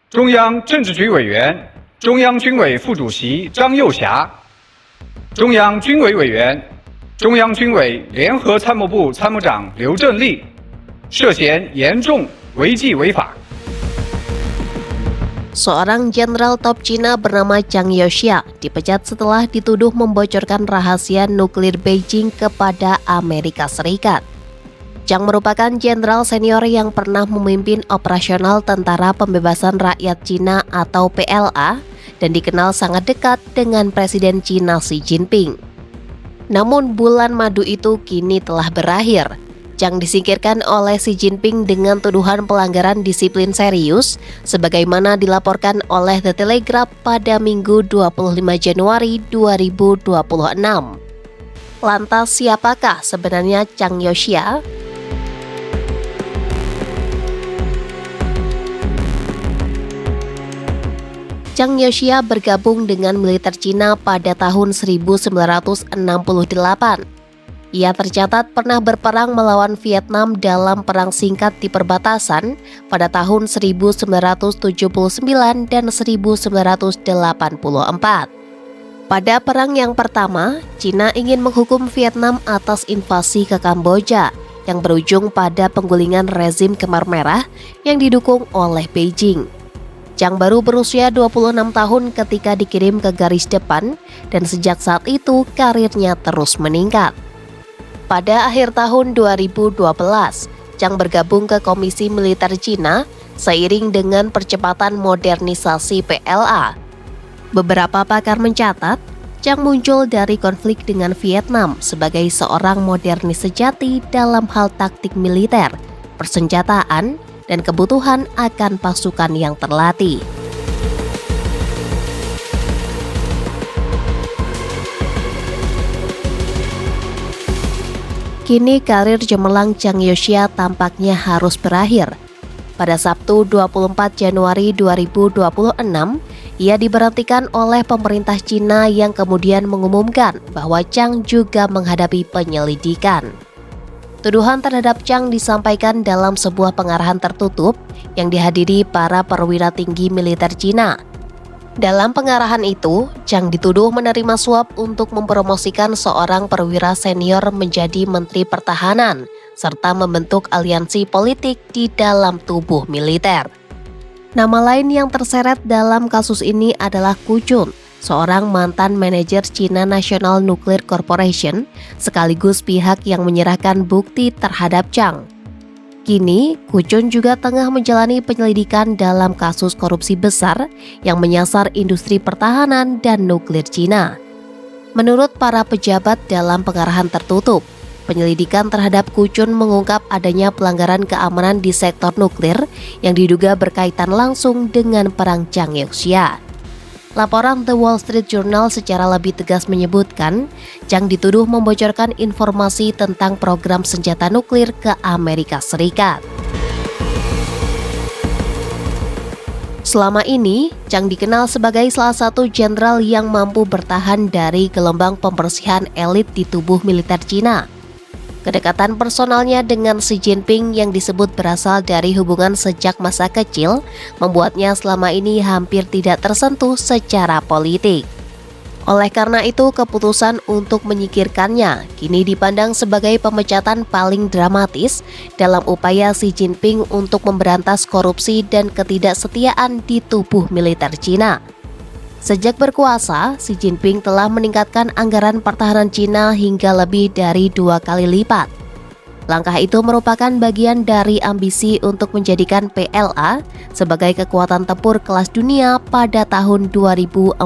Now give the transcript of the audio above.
中央政治局委员、中央军委副主席张又侠，中央军委委员、中央军委联合参谋部参谋长刘振立涉嫌严重违纪违法。Seorang jenderal top Cina bernama Zhang Youxia dipecat setelah dituduh membocorkan rahasia nuklir Beijing kepada Amerika Serikat. Zhang merupakan jenderal senior yang pernah memimpin operasional Tentara Pembebasan Rakyat Cina atau PLA dan dikenal sangat dekat dengan Presiden Cina Xi Jinping. Namun bulan madu itu kini telah berakhir. Zhang disingkirkan oleh Xi Jinping dengan tuduhan pelanggaran disiplin serius, sebagaimana dilaporkan oleh The Telegraph pada Minggu 25 Januari 2026. Lantas siapakah sebenarnya Zhang Youxia? Zhang Youxia bergabung dengan militer Cina pada tahun 1968. Ia tercatat pernah berperang melawan Vietnam dalam perang singkat di perbatasan pada tahun 1979 dan 1984. Pada perang yang pertama, Cina ingin menghukum Vietnam atas invasi ke Kamboja yang berujung pada penggulingan rezim Khmer Merah yang didukung oleh Beijing. Zhang baru berusia 26 tahun ketika dikirim ke garis depan dan sejak saat itu karirnya terus meningkat. Pada akhir tahun 2012, Zhang bergabung ke Komisi Militer Cina seiring dengan percepatan modernisasi PLA. Beberapa pakar mencatat, Zhang muncul dari konflik dengan Vietnam sebagai seorang modernis sejati dalam hal taktik militer, persenjataan, dan kebutuhan akan pasukan yang terlatih. Kini karir cemerlang Zhang Youxia tampaknya harus berakhir. Pada Sabtu 24 Januari 2026, ia diberhentikan oleh pemerintah Cina yang kemudian mengumumkan bahwa Zhang juga menghadapi penyelidikan. Tuduhan terhadap Zhang disampaikan dalam sebuah pengarahan tertutup yang dihadiri para perwira tinggi militer Cina. Dalam pengarahan itu, Zhang dituduh menerima suap untuk mempromosikan seorang perwira senior menjadi Menteri Pertahanan, serta membentuk aliansi politik di dalam tubuh militer. Nama lain yang terseret dalam kasus ini adalah Gu Jun, seorang mantan manajer China National Nuclear Corporation, sekaligus pihak yang menyerahkan bukti terhadap Zhang. Kini, Gu Jun juga tengah menjalani penyelidikan dalam kasus korupsi besar yang menyasar industri pertahanan dan nuklir Cina. Menurut para pejabat dalam pengarahan tertutup, penyelidikan terhadap Gu Jun mengungkap adanya pelanggaran keamanan di sektor nuklir yang diduga berkaitan langsung dengan perang Zhang Youxia. Laporan The Wall Street Journal secara lebih tegas menyebutkan, Zhang dituduh membocorkan informasi tentang program senjata nuklir ke Amerika Serikat. Selama ini, Zhang dikenal sebagai salah satu jenderal yang mampu bertahan dari gelombang pembersihan elit di tubuh militer Cina. Kedekatan personalnya dengan Xi Jinping yang disebut berasal dari hubungan sejak masa kecil membuatnya selama ini hampir tidak tersentuh secara politik. Oleh karena itu, keputusan untuk menyingkirkannya kini dipandang sebagai pemecatan paling dramatis dalam upaya Xi Jinping untuk memberantas korupsi dan ketidaksetiaan di tubuh militer Cina. Sejak berkuasa, Xi Jinping telah meningkatkan anggaran pertahanan Cina hingga lebih dari 2 kali lipat. Langkah itu merupakan bagian dari ambisi untuk menjadikan PLA sebagai kekuatan tempur kelas dunia pada tahun 2049.